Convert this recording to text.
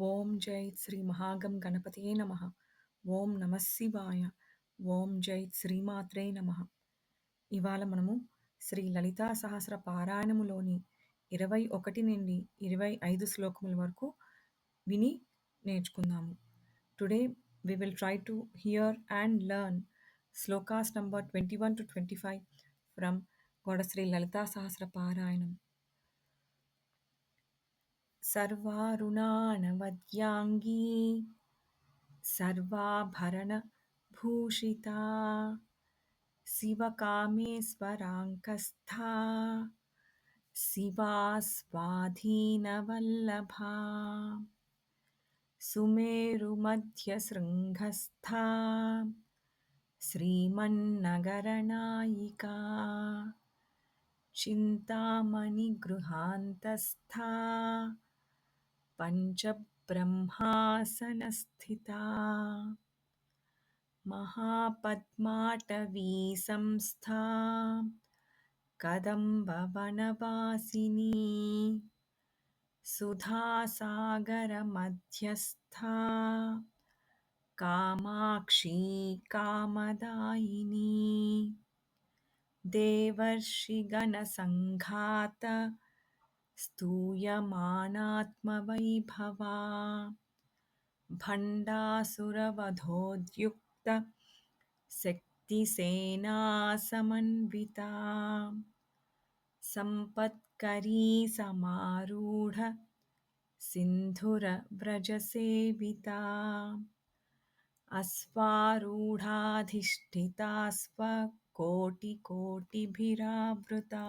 ఓం జై శ్రీ మహాగం గణపతియే నమః. ఓం నమః శివాయ. ఓం జై శ్రీమాత్రే నమః. ఇవాళ మనము శ్రీ లలితా సహస్ర పారాయణములోని 21 నుండి 25 శ్లోకముల వరకు విని నేర్చుకుందాము. Today we will try to hear and learn slokas number 21 to 25 from Goda Sri Lalita Sahasra Parayanam. सर्वारुणानवद्यांगी सर्वाभरणभूषिता शिवकामेश्वराङ्कस्था शिवा स्वाधीनवल्लभा सुमेरुमध्यशृङ्गस्था श्रीमन्नगरनायिका चिन्तामणिगृहान्तस्था पञ्चब्रह्मासनस्थिता महापद्माटवी संस्था कदम्बवनवासिनी सुधासागरमध्यस्था कामाक्षी कामदायिनी देवर्षिगणसङ्घात स्तूयमानात्मवैभवा भण्डासुरवधोद्युक्त शक्तिसेनासमन्विता सम्पत्करी समारूढ सिन्धुरव्रजसेविता अश्वारूढाधिष्ठिता स्वकोटिकोटिभिरावृता